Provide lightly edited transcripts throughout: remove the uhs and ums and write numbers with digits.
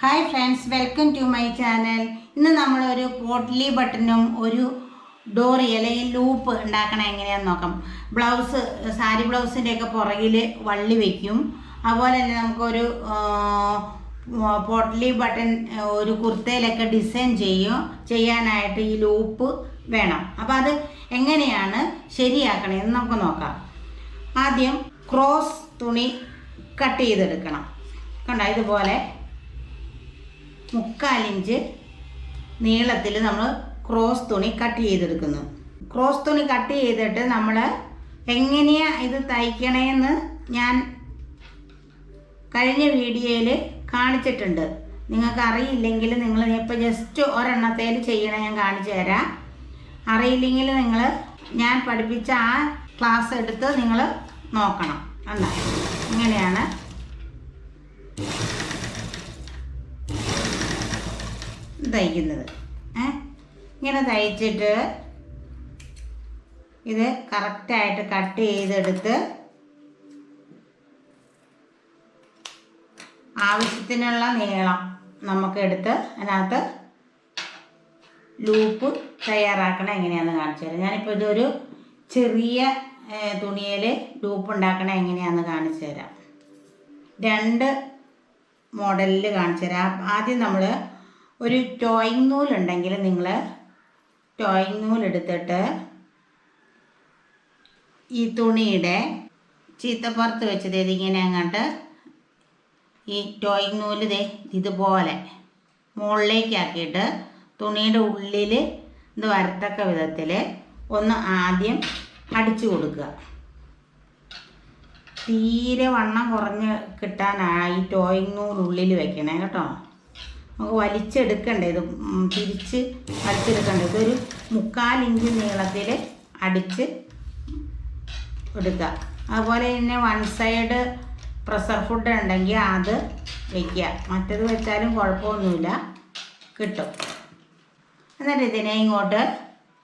Hi friends, welcome to my channel. ഇന്ന് നമ്മളൊരു പോട്ട്ലി ബട്ടണും ഒരു ഡോറി അല്ലെങ്കിൽ ലൂപ്പ് ഉണ്ടാക്കണം എങ്ങനെയാണെന്ന് നോക്കാം. സാരി ബ്ലൗസിൻ്റെയൊക്കെ പുറകിൽ വള്ളി വയ്ക്കും. അതുപോലെ തന്നെ നമുക്കൊരു പോട്ട്ലി ബട്ടൺ ഒരു കുർത്തയിലൊക്കെ ഡിസൈൻ ചെയ്യാനായിട്ട് ഈ ലൂപ്പ് വേണം. അപ്പോൾ അത് എങ്ങനെയാണ് ശരിയാക്കണമെന്ന് നമുക്ക് നോക്കാം. ആദ്യം ക്രോസ് തുണി കട്ട് ചെയ്തെടുക്കണം. കണ്ടോ, ഇതുപോലെ 3/4 ഇഞ്ച് നീളത്തിൽ നമ്മൾ ക്രോസ് തുണി കട്ട് ചെയ്തെടുക്കുന്നു. ക്രോസ് തുണി കട്ട് ചെയ്തിട്ട് നമ്മൾ എങ്ങനെയാണ് ഇത് തയ്ക്കണമെന്ന് ഞാൻ കഴിഞ്ഞ വീഡിയോയിൽ കാണിച്ചിട്ടുണ്ട്. നിങ്ങൾക്ക് അറിയില്ലെങ്കിൽ നിങ്ങൾ ഇപ്പോൾ ജസ്റ്റ് ഒരെണ്ണത്തേൽ ചെയ്യണേ ഞാൻ കാണിച്ചു തരാം. അറിയില്ലെങ്കിൽ നിങ്ങൾ ഞാൻ പഠിപ്പിച്ച ആ ക്ലാസ് എടുത്ത് നിങ്ങൾ നോക്കണം. കണ്ടോ, ഇങ്ങനെയാണ് തയ്ക്കുന്നത്. ഇങ്ങനെ തയ്ച്ചിട്ട് ഇത് കറക്റ്റായിട്ട് കട്ട് ചെയ്തെടുത്ത് ആവശ്യത്തിനുള്ള നീളം നമുക്കെടുത്ത് അതിനകത്ത് ലൂപ്പ് തയ്യാറാക്കണം എങ്ങനെയാണെന്ന് കാണിച്ചു തരാം. ഞാനിപ്പോൾ ഇതൊരു ചെറിയ തുണിയിൽ ലൂപ്പ് ഉണ്ടാക്കണം എങ്ങനെയാണെന്ന് കാണിച്ചു തരാം. 2 മോഡലിൽ കാണിച്ചു തരാം. ആദ്യം നമ്മൾ ഒരു ടോയിങ് നൂലുണ്ടെങ്കിൽ നിങ്ങൾ ടോയിങ് നൂലെടുത്തിട്ട് ഈ തുണിയുടെ ചീത്തപ്പുറത്ത് വെച്ചത് ഇതിങ്ങനെ അങ്ങോട്ട് ഈ ടോയിങ് നൂല് ഇതുപോലെ മുകളിലേക്കാക്കിയിട്ട് തുണിയുടെ ഉള്ളിൽ ഇത് വരത്തക്ക വിധത്തിൽ ഒന്ന് ആദ്യം അടിച്ചു കൊടുക്കുക. തീരെ വണ്ണം കുറഞ്ഞ് കിട്ടാനാണ് ഈ ടോയിങ് നൂല് ഉള്ളിൽ വെക്കണേ കേട്ടോ. നമുക്ക് വലിച്ചെടുക്കണ്ടേ, ഇത് തിരിച്ച് വലിച്ചെടുക്കണ്ടേ. ഇതൊരു 3/4 ഇഞ്ച് നീളത്തിൽ അടിച്ച് എടുക്കുക. അതുപോലെ തന്നെ 1 സൈഡ് പ്രഷർ ഫുഡ് ഉണ്ടെങ്കിൽ അത് വയ്ക്കുക. മറ്റത് വെച്ചാലും കുഴപ്പമൊന്നുമില്ല, കിട്ടും. എന്നിട്ട് ഇതിനെ ഇങ്ങോട്ട്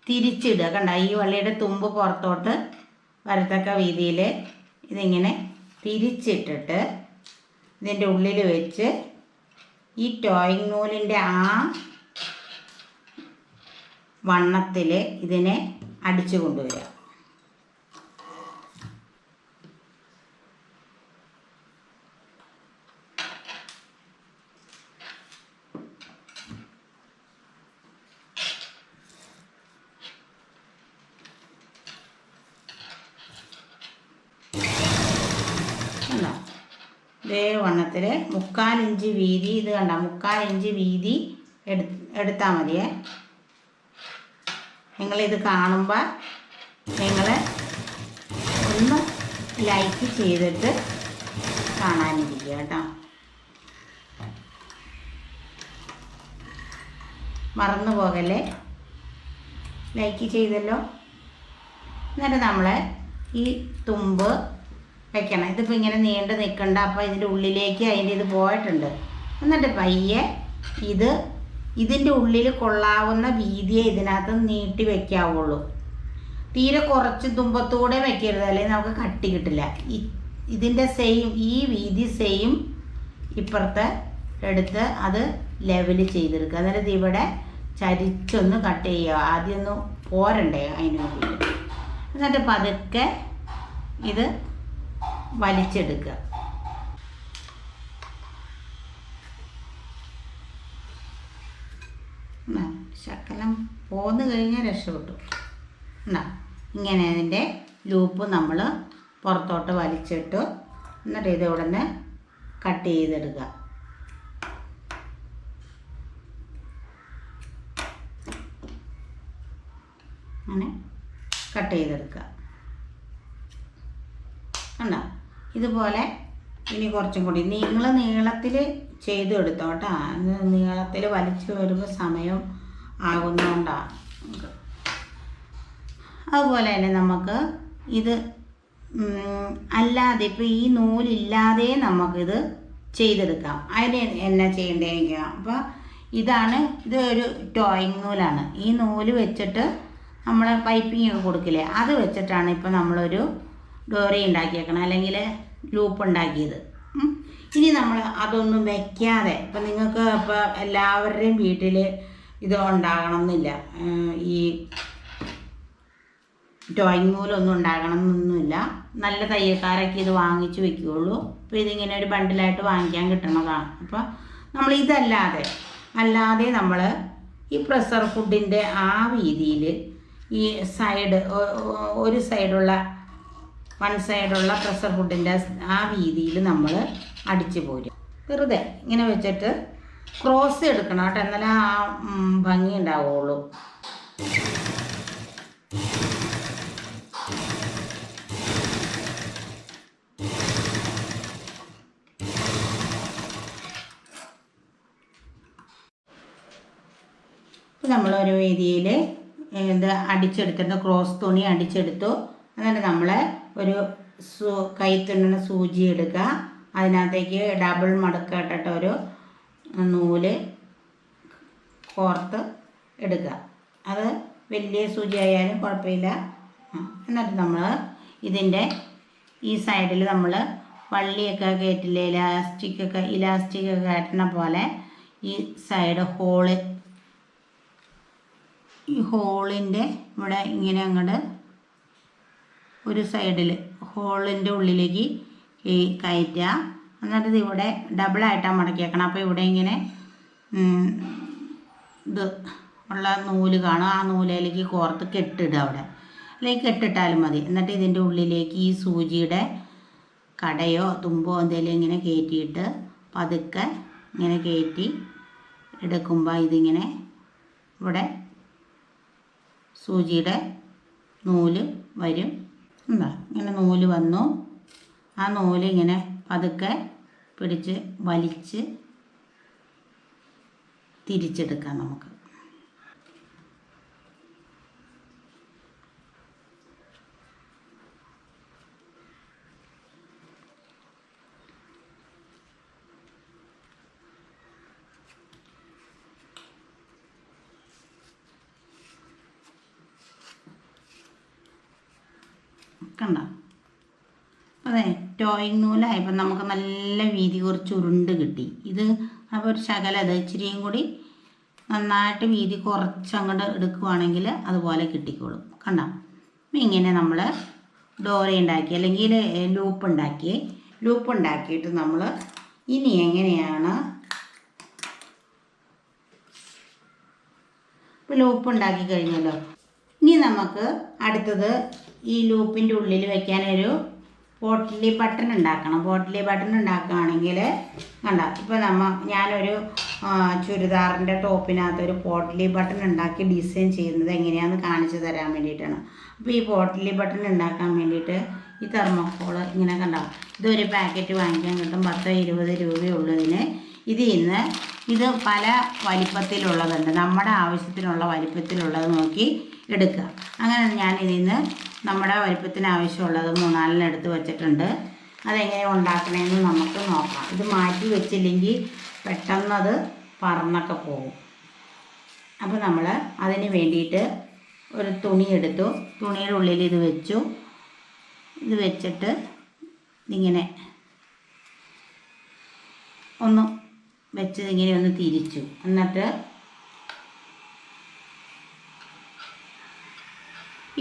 തിരിച്ചിടുക. കണ്ട, ഈ വള്ളിയുടെ തുമ്പ് പുറത്തോട്ട് വരത്തക്ക രീതിയിൽ ഇതിങ്ങനെ തിരിച്ചിട്ടിട്ട് ഇതിൻ്റെ ഉള്ളിൽ വെച്ച് ഈ ടോയിങ് നൂലിൻ്റെ ആ വണ്ണത്തിൽ ഇതിനെ അടിച്ചു കൊണ്ടുവരിക. ഇതേ വണ്ണത്തിൽ 3/4 ഇഞ്ച് വീതി, ഇത് കണ്ട 3/4 ഇഞ്ച് വീതി എടുത്താൽ മതിയേ. നിങ്ങളിത് കാണുമ്പോൾ നിങ്ങൾ ഒന്ന് ലൈക്ക് ചെയ്തിട്ട് കാണാനിരിക്കുക കേട്ടോ. മറന്നു പോകല്ലേ, ലൈക്ക് ചെയ്തല്ലോ. എന്നിട്ട് നമ്മൾ ഈ തുമ്പ് വെക്കണം. ഇതിപ്പോൾ ഇങ്ങനെ നീണ്ട് നിൽക്കണ്ട, അപ്പോൾ ഇതിൻ്റെ ഉള്ളിലേക്ക് അതിൻ്റെ ഇത് പോയിട്ടുണ്ട്. എന്നിട്ട് പയ്യെ ഇതിൻ്റെ ഉള്ളിൽ കൊള്ളാവുന്ന വീതിയെ ഇതിനകത്ത് നീട്ടി വയ്ക്കാവുള്ളൂ. തീരെ കുറച്ച് തുമ്പത്തൂടെ വയ്ക്കരുത്, അല്ലെങ്കിൽ നമുക്ക് കട്ടി കിട്ടില്ല. ഇതിൻ്റെ ഈ വീതി ഇപ്പുറത്തെ എടുത്ത് അത് ലെവൽ ചെയ്തെടുക്കുക. എന്നിട്ട് ഇവിടെ ചരിച്ചൊന്ന് കട്ട് ചെയ്യുക. ആദ്യം ഒന്ന് പോരണ്ടേ അതിന് വേണ്ടിയിട്ട്. എന്നിട്ട് പതുക്കെ ഇത് വലിച്ചെടുക്കുക. ശകലം പോന്നു കഴിഞ്ഞാൽ രക്ഷപ്പെട്ടു. ഇങ്ങനെ അതിൻ്റെ ലൂപ്പ് നമ്മൾ പുറത്തോട്ട് വലിച്ചിട്ടു. എന്നിട്ട് ഇത് ഇവിടെ നിന്ന് കട്ട് ചെയ്തെടുക്കുക. അങ്ങനെ കട്ട് ചെയ്തെടുക്കുക. കണ്ടോ, ഇതുപോലെ ഇനി കുറച്ചും കൂടി നീളത്തിൽ ചെയ്തെടുത്തോ കേട്ടോ. നീളത്തിൽ വലിച്ചു വരുമ്പോൾ സമയം ആകുന്നതുകൊണ്ടാണ്. അതുപോലെ തന്നെ നമുക്ക് ഇത് അല്ലാതെ ഇപ്പോൾ ഈ നൂലില്ലാതെ നമുക്കിത് ചെയ്തെടുക്കാം. അതിന് എന്നാ ചെയ്യേണ്ടതെങ്കിൽ അപ്പോൾ ഇത് ഒരു ടോയിങ് നൂലാണ്. ഈ നൂല് വെച്ചിട്ട് നമ്മൾ പൈപ്പിംഗ് ഒക്കെ കൊടുക്കില്ലേ, അത് വെച്ചിട്ടാണ് ഇപ്പോൾ നമ്മളൊരു ഡോറി ഉണ്ടാക്കിയേക്കണം അല്ലെങ്കിൽ ലൂപ്പ് ഉണ്ടാക്കിയത്. ഇനി നമ്മൾ അതൊന്നും വയ്ക്കാതെ, ഇപ്പം നിങ്ങൾക്ക് ഇപ്പോൾ എല്ലാവരുടെയും വീട്ടിൽ ഇത് ഉണ്ടാകണം എന്നില്ല, ഈ ഡ്രോയിങ് മൂലൊന്നും ഉണ്ടാകണം എന്നൊന്നുമില്ല. നല്ല തയ്യൽക്കാരൊക്കെ ഇത് വാങ്ങിച്ച് വെക്കുകയുള്ളൂ. അപ്പോൾ ഇതിങ്ങനെ ഒരു ബണ്ടിലായിട്ട് വാങ്ങിക്കാൻ കിട്ടുന്നതാണ്. അപ്പോൾ നമ്മൾ അല്ലാതെ നമ്മൾ ഈ പ്രഷർ ഫുഡിൻ്റെ ആ വീതിയിൽ ഈ സൈഡ് ഒരു സൈഡുള്ള വൺ സൈഡുള്ള പ്രഷർ ഫുഡിൻ്റെ ആ വീതിയിൽ നമ്മൾ അടിച്ചു പോരും. വെറുതെ ഇങ്ങനെ വെച്ചിട്ട് ക്രോസ് എടുക്കണം കേട്ടോ, എന്നാലേ ആ ഭംഗി ഉണ്ടാവുള്ളൂ. നമ്മളൊരു രീതിയിൽ ഇത് അടിച്ചെടുത്തിട്ട് ക്രോസ് തുണി അടിച്ചെടുത്തു. എന്നിട്ട് നമ്മൾ ഒരു കൈത്തുന്നണ സൂചി എടുക്കുക. അതിനകത്തേക്ക് ഡബിൾ മടക്കിട്ടിട്ട് ഒരു നൂല് കോർത്ത് എടുക്കുക. അത് വലിയ സൂചി ആയാലും കുഴപ്പമില്ല. എന്നിട്ട് നമ്മൾ ഇതിൻ്റെ ഈ സൈഡിൽ നമ്മൾ വള്ളിയൊക്കെ കയറ്റില്ലേ, ഇലാസ്റ്റിക്കൊക്കെ കയറ്റണ പോലെ ഈ സൈഡ് ഈ ഹോളിൻ്റെ ഇവിടെ ഇങ്ങനെ അങ്ങോട്ട് ഒരു സൈഡിൽ ഹോളിൻ്റെ ഉള്ളിലേക്ക് കയറ്റുക. എന്നിട്ട് ഇത് ഇവിടെ ഡബിളായിട്ടാണ് മടക്കിയേക്കണം. അപ്പോൾ ഇവിടെ ഇങ്ങനെ ഇത് ഉള്ള നൂല് കാണും. ആ നൂലിലേക്ക് കോർത്ത് കെട്ടിടുക. അവിടെ അല്ലെങ്കിൽ കെട്ടിട്ടാലും മതി. എന്നിട്ട് ഇതിൻ്റെ ഉള്ളിലേക്ക് ഈ സൂചിയുടെ കടയോ തുമ്പോ എന്തെങ്കിലും ഇങ്ങനെ കയറ്റിയിട്ട് പതുക്കെ ഇങ്ങനെ കയറ്റി എടുക്കുമ്പോൾ ഇതിങ്ങനെ ഇവിടെ സൂചിയുടെ നൂല് വരും. എന്താ ഇങ്ങനെ നൂല് വന്നു. ആ നൂല് ഇങ്ങനെ പതുക്കെ പിടിച്ച് വലിച്ച് തിരിച്ചെടുക്കാം നമുക്ക്. കണ്ട, അതെ ടോയിങ് നൂലായപ്പോൾ നമുക്ക് നല്ല വീതി കുറച്ച് ഉരുണ്ട് കിട്ടി. ഇത് അപ്പോൾ ഒരു ശകലം അത് ഇച്ചിരിയും കൂടി നന്നായിട്ട് വീതി കുറച്ച് അങ്ങോട്ട് എടുക്കുവാണെങ്കിൽ അതുപോലെ കിട്ടിക്കോളും. കണ്ട, ഇങ്ങനെ നമ്മൾ ഡോറി ഉണ്ടാക്കി അല്ലെങ്കിൽ ലൂപ്പ് ഉണ്ടാക്കിയിട്ട് നമ്മൾ ഇനി എങ്ങനെയാണ് ഇപ്പോൾ ലൂപ്പ് ഉണ്ടാക്കി കഴിഞ്ഞല്ലോ. ഇനി നമുക്ക് അടുത്തത് ഈ ലൂപ്പിൻ്റെ ഉള്ളിൽ വയ്ക്കാനൊരു പോട്ട്ലി ബട്ടൺ ഉണ്ടാക്കണം. പോട്ട്ലി ബട്ടൺ ഉണ്ടാക്കുകയാണെങ്കിൽ കണ്ട, ഇപ്പോൾ ഞാനൊരു ചുരിദാറിൻ്റെ ടോപ്പിനകത്തൊരു പോട്ട്ലി ബട്ടൺ ഉണ്ടാക്കി ഡിസൈൻ ചെയ്യുന്നത് എങ്ങനെയാണെന്ന് കാണിച്ചു തരാൻ വേണ്ടിയിട്ടാണ്. അപ്പോൾ ഈ പോട്ട്ലി ബട്ടൺ ഉണ്ടാക്കാൻ വേണ്ടിയിട്ട് ഈ തെർമോക്കോൾ ഇങ്ങനെ കണ്ട, ഇതൊരു പാക്കറ്റ് വാങ്ങിക്കാൻ കിട്ടും. 10-20 രൂപയുള്ളതിന്. ഇത് പല വലിപ്പത്തിലുള്ളതുണ്ട്. നമ്മുടെ ആവശ്യത്തിനുള്ള വലിപ്പത്തിലുള്ളത് നോക്കി എടുക്കുക. അങ്ങനെ ഞാൻ നമ്മുടെ വലിപ്പത്തിന് ആവശ്യമുള്ളത് 3-4 എടുത്ത് വെച്ചിട്ടുണ്ട്. അതെങ്ങനെ ഉണ്ടാക്കണമെന്ന് നമുക്ക് നോക്കാം. ഇത് മാറ്റി വെച്ചില്ലെങ്കിൽ പെട്ടെന്നത് പറന്നൊക്കെ പോകും. അപ്പോൾ നമ്മൾ അതിന് വേണ്ടിയിട്ട് ഒരു തുണി എടുത്തു. തുണിയുടെ ഉള്ളിൽ ഇത് വെച്ചു. ഇത് വെച്ചിട്ട് ഇങ്ങനെ ഒന്ന് വെച്ച് ഇങ്ങനെ ഒന്ന് തിരിച്ചു. എന്നിട്ട്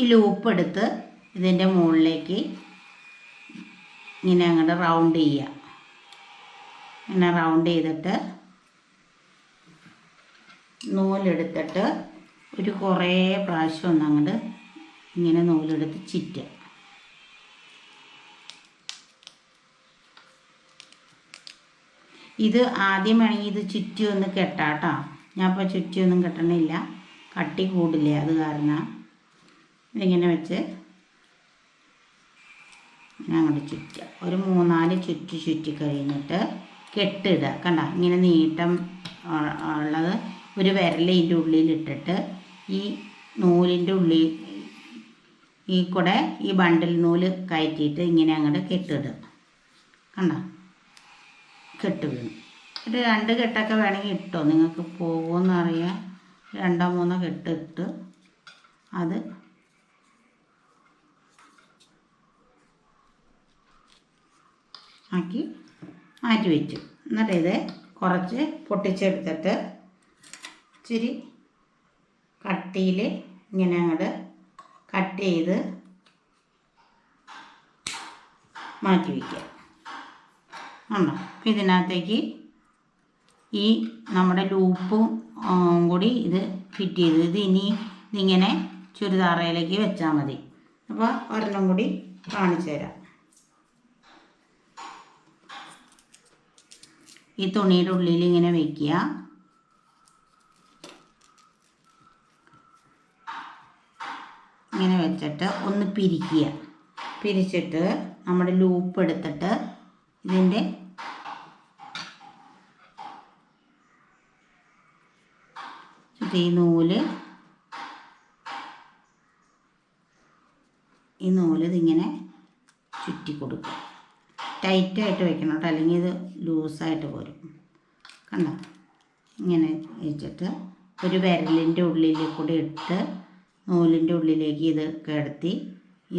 ഈ ലൂപ്പ് എടുത്ത് ഇതിൻ്റെ മുകളിലേക്ക് ഇങ്ങനെ അങ്ങോട്ട് റൗണ്ട് ചെയ്യുക. ഇങ്ങനെ റൗണ്ട് ചെയ്തിട്ട് നൂലെടുത്തിട്ട് ഒരു കുറേ പ്രാവശ്യം ഒന്ന് അങ്ങോട്ട് ഇങ്ങനെ നൂലെടുത്ത് ചുറ്റുക. ഇത് ആദ്യം വേണമെങ്കിൽ ഇത് ചുറ്റി ഒന്ന് കെട്ടാട്ടോ. ഞാൻ ഇപ്പോൾ ചുറ്റിയൊന്നും കെട്ടണില്ല, കട്ടി കൂടില്ലേ, അത് കാരണം ഇതിങ്ങനെ വെച്ച് ഇങ്ങനെ അങ്ങോട്ട് ചുറ്റുക. ഒരു 3-4 ചുറ്റി കഴിഞ്ഞിട്ട് കെട്ടിടുക. കണ്ട, ഇങ്ങനെ നീട്ടം ഉള്ളത് ഒരു വിരൽ ഇതിൻ്റെ ഉള്ളിലിട്ടിട്ട് ഈ നൂലിൻ്റെ ഉള്ളിൽ കൂടെ ഈ ബണ്ടിൽ നൂല് കയറ്റിയിട്ട് ഇങ്ങനെ അങ്ങോട്ട് കെട്ടിടുക. കണ്ട, കെട്ട് വീണു. ഒരു 2 കെട്ടൊക്കെ വേണമെങ്കിൽ ഇട്ടോ, നിങ്ങൾക്ക് പോകുമെന്ന് അറിയാം. 2-3 കെട്ടിട്ട് അത് ആക്കി മാറ്റി വെച്ചു. എന്നിട്ട് ഇത് കുറച്ച് പൊട്ടിച്ചെടുത്തിട്ട് ഇച്ചിരി കട്ടിയിൽ ഇങ്ങനെ അങ്ങോട്ട് കട്ട് ചെയ്ത് മാറ്റി വയ്ക്കുക. ഉണ്ടോ? ഇതിനകത്തേക്ക് ഈ നമ്മുടെ ലൂപ്പും കൂടി ഇത് ഫിറ്റ് ചെയ്ത് ഇതിങ്ങനെ ചുരിദാറയിലേക്ക് വെച്ചാൽ മതി. അപ്പോൾ ഒരെണ്ണം കൂടി കാണിച്ചു തരാം. ഈ തുണിയുടെ ഉള്ളിൽ ഇങ്ങനെ വയ്ക്കുക. ഇങ്ങനെ വെച്ചിട്ട് ഒന്ന് പിരിക്കുക. പിരിച്ചിട്ട് നമ്മുടെ ലൂപ്പ് എടുത്തിട്ട് ഇതിൻ്റെ ഈ നൂല് ഇതിങ്ങനെ ചുറ്റി കൊടുക്കുക. ടൈറ്റായിട്ട് വെക്കണം കേട്ടോ, അല്ലെങ്കിൽ ഇത് ലൂസായിട്ട് പോരും. കണ്ടോ? ഇങ്ങനെ വെച്ചിട്ട് ഒരു വിരലിൻ്റെ ഉള്ളിൽ കൂടി ഇട്ട് നൂലിൻ്റെ ഉള്ളിലേക്ക് ഇത് കിടത്തി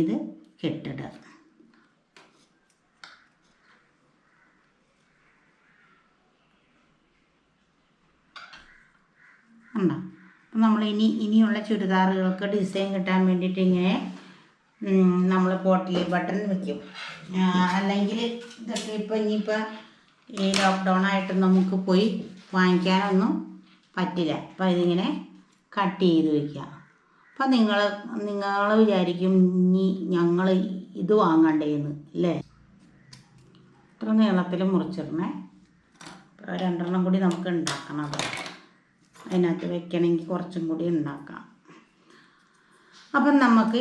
ഇത് കെട്ടിടുക. ഉണ്ടോ? അപ്പം നമ്മൾ ഇനിയുള്ള ചുരിദാറുകൾക്ക് ഡിസൈൻ കിട്ടാൻ വേണ്ടിയിട്ട് ഇങ്ങനെ നമ്മൾ പോട്ട്ലി ബട്ടൺ വയ്ക്കും. അല്ലെങ്കിൽ ഇതൊക്കെ ഇനിയിപ്പോൾ ഈ ലോക്ക്ഡൗൺ ആയിട്ട് നമുക്ക് പോയി വാങ്ങിക്കാനൊന്നും പറ്റില്ല. അപ്പോൾ ഇതിങ്ങനെ കട്ട് ചെയ്ത് വയ്ക്കുക. അപ്പം നിങ്ങൾ വിചാരിക്കും ഇനി ഞങ്ങൾ ഇത് വാങ്ങണ്ടേന്ന് അല്ലേ? ഇത്ര നീളത്തിൽ മുറിച്ചിടണേ. അപ്പോൾ രണ്ടെണ്ണം കൂടി നമുക്ക് ഉണ്ടാക്കണം. അതിനകത്ത് വെക്കണമെങ്കിൽ കുറച്ചും കൂടി ഉണ്ടാക്കാം. അപ്പം നമുക്ക്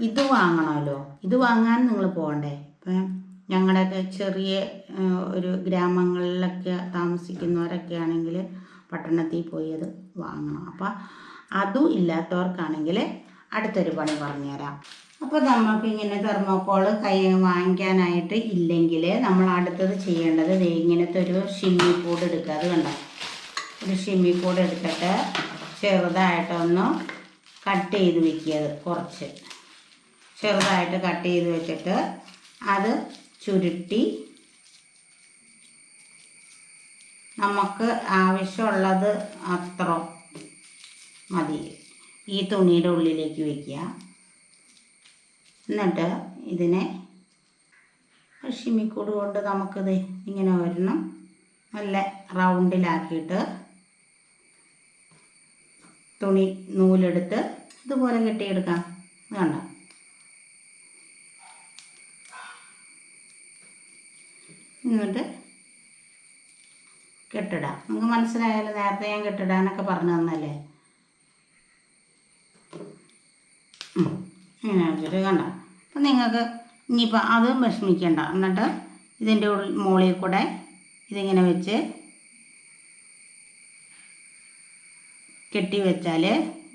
ഇത് വാങ്ങണമല്ലോ. ഇത് വാങ്ങാൻ നിങ്ങൾ പോകണ്ടേ? ഇപ്പം ഞങ്ങളുടെയൊക്കെ ചെറിയ ഒരു ഗ്രാമങ്ങളിലൊക്കെ താമസിക്കുന്നവരൊക്കെ ആണെങ്കിൽ പട്ടണത്തിൽ പോയി അത് വാങ്ങണം. അപ്പം അതും ഇല്ലാത്തവർക്കാണെങ്കിൽ അടുത്തൊരു പണി പറഞ്ഞുതരാം. അപ്പോൾ നമുക്കിങ്ങനെ തെർമോക്കോൾ വാങ്ങിക്കാനായിട്ട് ഇല്ലെങ്കിൽ നമ്മൾ അടുത്തത് ചെയ്യേണ്ടത് ഇങ്ങനത്തെ ഒരു ഷിമ്മി കൂട് എടുക്കുക. അത് കണ്ടോ? ഒരു ഷിമ്മി കൂട് എടുത്തിട്ട് ചെറുതായിട്ടൊന്ന് കട്ട് ചെയ്ത് വയ്ക്കുക. കുറച്ച് ചെറുതായിട്ട് കട്ട് ചെയ്ത് വെച്ചിട്ട് അത് ചുരുട്ടി നമുക്ക് ആവശ്യമുള്ളത് അത്ര മതി ഈ തുണിയുടെ ഉള്ളിലേക്ക് വയ്ക്കുക. എന്നിട്ട് ഇതിനെ ഷിമ്മിക്കൂട് കൊണ്ട് നമുക്കിത് ഇങ്ങനെ ഒരെണ്ണം നല്ല റൗണ്ടിലാക്കിയിട്ട് തുണി നൂലെടുത്ത് ഇതുപോലെ കെട്ടിയെടുക്കാം. വേണ്ട, എന്നിട്ട് കെട്ടിടാം. നിങ്ങൾക്ക് മനസ്സിലായാലും നേരത്തെ ഞാൻ കെട്ടിടാനൊക്കെ പറഞ്ഞു തന്നല്ലേ. ഇങ്ങനെ വെച്ചിട്ട് കണ്ട. അപ്പം നിങ്ങൾക്ക് ഇനിയിപ്പോൾ അതും വിഷമിക്കണ്ട. എന്നിട്ട് ഇതിൻ്റെ മുകളിൽ കൂടെ ഇതിങ്ങനെ വെച്ച് കെട്ടി വെച്ചാൽ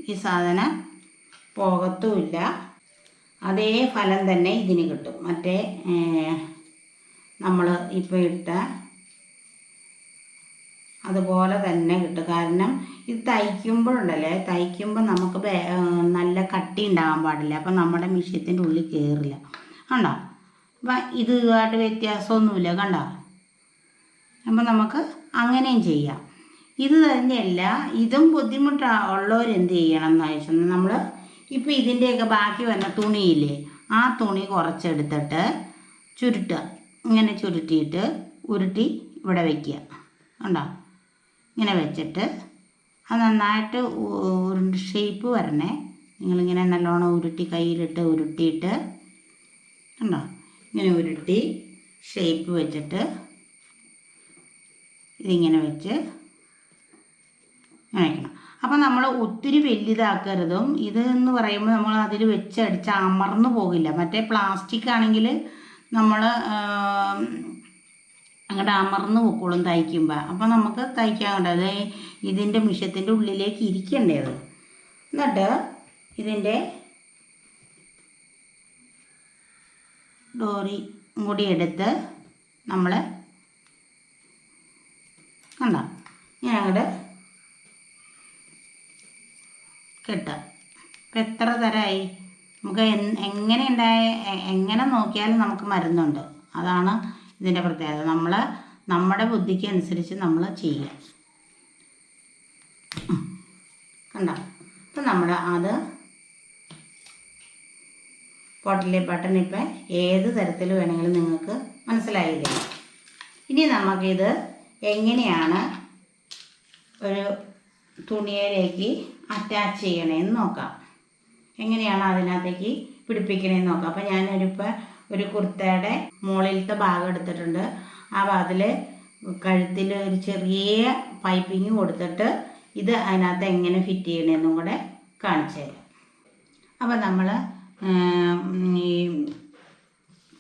ഈ സാധനം പോകത്തുമില്ല. അതേ ഫലം തന്നെ ഇതിന് കിട്ടും. മറ്റേ നമ്മൾ ഇപ്പോൾ ഇട്ട അതുപോലെ തന്നെ കിട്ടും. കാരണം ഇത് തയ്ക്കുമ്പോൾ നമുക്ക് നല്ല കട്ടി ഉണ്ടാകാൻ പാടില്ല. അപ്പം നമ്മുടെ മിഷ്യത്തിൻ്റെ ഉള്ളിൽ കയറില്ല. കണ്ടോ? അപ്പം ഇതുമായിട്ട് വ്യത്യാസമൊന്നുമില്ല. കണ്ടോ? അപ്പം നമുക്ക് അങ്ങനെയും ചെയ്യാം. ഇത് തന്നെയല്ല, ഇതും ബുദ്ധിമുട്ടുള്ളവരെന്ത് ചെയ്യണം എന്ന് വെച്ചാൽ നമ്മൾ ഇപ്പോൾ ഇതിൻ്റെയൊക്കെ ബാക്കി വന്ന തുണിയില്ലേ, ആ തുണി കുറച്ചെടുത്തിട്ട് ചുരുട്ടുക. ഇങ്ങനെ ചുരുട്ടിയിട്ട് ഉരുട്ടി ഇവിടെ വയ്ക്കുക. കണ്ടോ? ഇങ്ങനെ വെച്ചിട്ട് അത് നന്നായിട്ട് ഷേപ്പ് വരണേ. നിങ്ങളിങ്ങനെ നല്ലോണം ഉരുട്ടി കയ്യിലിട്ട് ഉരുട്ടിയിട്ട് കണ്ടോ? ഇങ്ങനെ ഉരുട്ടി ഷേപ്പ് വെച്ചിട്ട് ഇതിങ്ങനെ വെച്ച് വയ്ക്കണം. അപ്പം നമ്മൾ ഒത്തിരി വലുതാക്കരുതും. ഇതെന്ന് പറയുമ്പോൾ നമ്മൾ അതിൽ വെച്ചടിച്ച് അമർന്നു പോകില്ല. മറ്റേ പ്ലാസ്റ്റിക് ആണെങ്കിൽ നമ്മൾ അങ്ങോട്ട് അമർന്ന് പൊക്കോളും തയ്ക്കുമ്പോൾ. അപ്പം നമുക്ക് തയ്ക്കാൻ കണ്ടത് ഇതിൻ്റെ മിഷ്യത്തിൻ്റെ ഉള്ളിലേക്ക് ഇരിക്കേണ്ടത്. എന്നിട്ട് ഇതിൻ്റെ ഡോറി കൂടി എടുത്ത് നമ്മൾ കണ്ടോ ഞാൻ അങ്ങോട്ട് കെട്ടുക. ഇപ്പം എത്ര തരമായി നമുക്ക് എങ്ങനെ നോക്കിയാലും നമുക്ക് മരുന്നുണ്ട്. അതാണ് ഇതിൻ്റെ പ്രത്യേകത. നമ്മുടെ ബുദ്ധിക്ക് അനുസരിച്ച് നമ്മൾ ചെയ്യുക. കണ്ടോ? അപ്പം അത് പോട്ട്ലി ബട്ടൺ ഇപ്പം ഏത് തരത്തിൽ വേണമെങ്കിലും നിങ്ങൾക്ക് മനസ്സിലായില്ലേ? ഇനി നമുക്കിത് എങ്ങനെയാണ് ഒരു തുണിയിലേക്ക് അറ്റാച്ച് ചെയ്യണമെന്ന് നോക്കാം. എങ്ങനെയാണ് അതിനകത്തേക്ക് പിടിപ്പിക്കണമെന്ന് നോക്കാം. അപ്പം ഒരു കുർത്തയുടെ മുകളിലത്തെ ഭാഗം എടുത്തിട്ടുണ്ട്. ആ ഭാഗത്തിൽ കഴുത്തിൽ ഒരു ചെറിയ പൈപ്പിങ് കൊടുത്തിട്ട് ഇത് അതിനകത്ത് എങ്ങനെ ഫിറ്റ് ചെയ്യണമെന്നും കൂടെ കാണിച്ചു തരാം. അപ്പം നമ്മൾ ഈ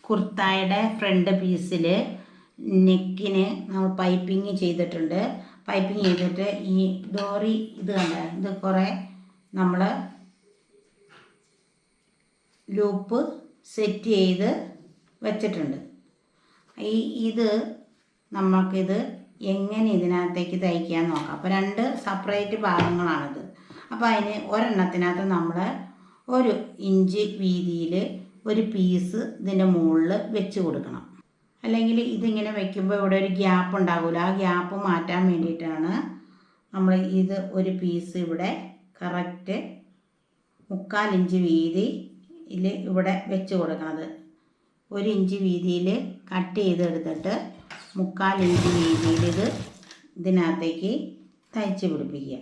കുർത്തായുടെ ഫ്രണ്ട് പീസിൽ നെക്കിന് നമ്മൾ പൈപ്പിങ് ചെയ്തിട്ടുണ്ട്. പൈപ്പിങ് ചെയ്തിട്ട് ഈ ഡോറി ഇത് കുറേ നമ്മൾ ലൂപ്പ് സെറ്റ് ചെയ്ത് വച്ചിട്ടുണ്ട്. ഇത് നമുക്കിത് എങ്ങനെ ഇതിനകത്തേക്ക് തയ്ക്കാൻ നോക്കാം. അപ്പോൾ 2 സെപ്പറേറ്റ് ഭാഗങ്ങളാണിത്. അപ്പോൾ അതിന് ഒരെണ്ണത്തിനകത്ത് നമ്മൾ 1 ഇഞ്ച് വീതിയിൽ ഒരു പീസ് ഇതിൻ്റെ മുകളിൽ വെച്ച് കൊടുക്കണം. അല്ലെങ്കിൽ ഇതിങ്ങനെ വെക്കുമ്പോൾ ഇവിടെ ഒരു ഗ്യാപ്പ് ഉണ്ടാകില്ല. ആ ഗ്യാപ്പ് മാറ്റാൻ വേണ്ടിയിട്ടാണ് നമ്മൾ ഒരു പീസ് ഇവിടെ കറക്റ്റ് 3/4 ഇഞ്ച് വീതിയിൽ ഇവിടെ വെച്ച് കൊടുക്കണത്. 1 ഇഞ്ച് വീതിയിൽ കട്ട് ചെയ്തെടുത്തിട്ട് 3/4 ഇഞ്ച് വീതിയിൽ ഇതിനകത്തേക്ക് തയ്ച്ച് പിടിപ്പിക്കുക.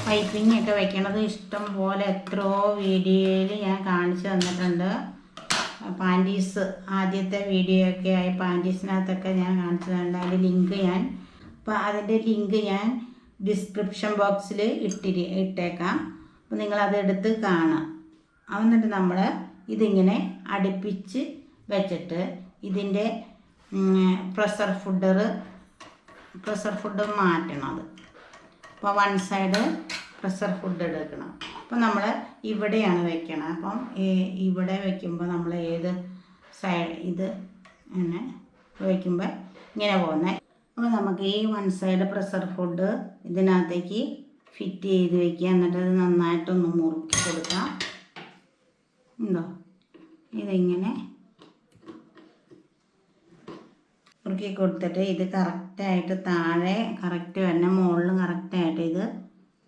പൈപ്പിംഗ് ഒക്കെ വെക്കണത് ഇഷ്ടം പോലെ എത്രയോ വീഡിയോയിൽ ഞാൻ കാണിച്ചു തന്നിട്ടുണ്ട്. പാൻറ്റീസ് ആദ്യത്തെ വീഡിയോ ഒക്കെ ആയി പാൻറ്റീസിനകത്തൊക്കെ ഞാൻ കാണിച്ചു തന്നിട്ടുണ്ട്. അതിൻ്റെ ലിങ്ക് ഞാൻ ഡിസ്ക്രിപ്ഷൻ ബോക്സിൽ ഇട്ടേക്കാം. അപ്പോൾ നിങ്ങളതെടുത്ത് കാണാം. എന്നിട്ട് നമ്മൾ ഇതിങ്ങനെ അടുപ്പിച്ച് വെച്ചിട്ട് ഇതിൻ്റെ പ്രഷർ ഫുഡ് മാറ്റണം. അപ്പോൾ 1 സൈഡ് പ്രഷർ ഫുഡ് എടുക്കണം. അപ്പോൾ നമ്മൾ ഇവിടെയാണ് വെക്കണം. അപ്പം ഇവിടെ വയ്ക്കുമ്പോൾ നമ്മൾ ഏത് സൈഡ് ഇത് ഇങ്ങനെ വയ്ക്കുമ്പോൾ ഇങ്ങനെ പോകുന്നത്. അപ്പോൾ നമുക്ക് ഈ 1 സൈഡ് പ്രഷർ ഫുഡ് ഇതിനകത്തേക്ക് ഫിറ്റ് ചെയ്ത് വയ്ക്കുക. എന്നിട്ട് അത് നന്നായിട്ടൊന്ന് മുറുക്കി കൊടുക്കാം. ഉണ്ടോ? ഇതിങ്ങനെ മുറുക്കി കൊടുത്തിട്ട് ഇത് കറക്റ്റായിട്ട് താഴെ കറക്റ്റ് തന്നെ മുകളിലും കറക്റ്റായിട്ട് ഇത്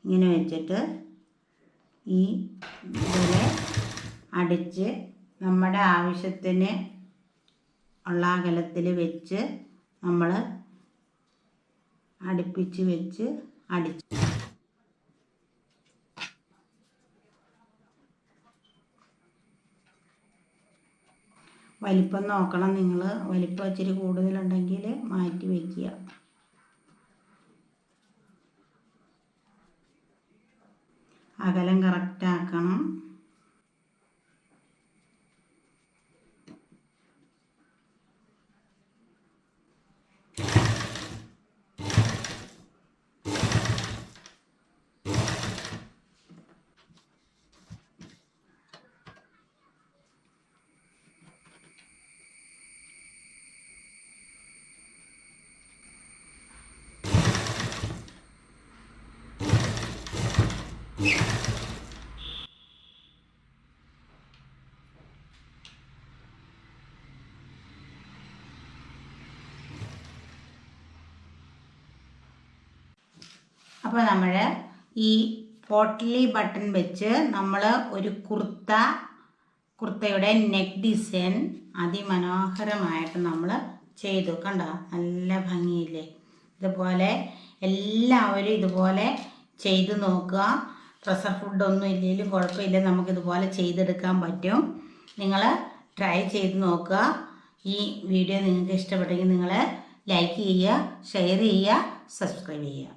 ഇങ്ങനെ വെച്ചിട്ട് ഇതിലെ അടിച്ച് നമ്മുടെ ആവശ്യത്തിന് ഉള്ള അകലത്തിൽ വെച്ച് നമ്മൾ അടുപ്പിച്ച് വെച്ച് അടിച്ച് വലിപ്പം നോക്കണം. നിങ്ങൾ വലിപ്പം ഇച്ചിരി കൂടുതലുണ്ടെങ്കിൽ മാറ്റി വയ്ക്കുക. അകലം കറക്റ്റാക്കണം. അപ്പോൾ നമ്മൾ ഈ പോട്ട്ലി ബട്ടൺ വെച്ച് നമ്മൾ ഒരു കുർത്തയുടെ നെക്ക് ഡിസൈൻ അതിമനോഹരമായിട്ട് നമ്മൾ ചെയ്തു. കണ്ടോ? നല്ല ഭംഗിയില്ലേ? ഇതുപോലെ എല്ലാവരും ഇതുപോലെ ചെയ്ത് നോക്കുക. പ്രഷർ ഫുഡൊന്നും ഇല്ലെങ്കിലും കുഴപ്പമില്ല, നമുക്കിതുപോലെ ചെയ്തെടുക്കാൻ പറ്റും. നിങ്ങൾ ട്രൈ ചെയ്ത് നോക്കുക. ഈ വീഡിയോ നിങ്ങൾക്ക് ഇഷ്ടപ്പെട്ടെങ്കിൽ നിങ്ങൾ ലൈക്ക് ചെയ്യുക, ഷെയർ ചെയ്യുക, സബ്സ്ക്രൈബ് ചെയ്യുക.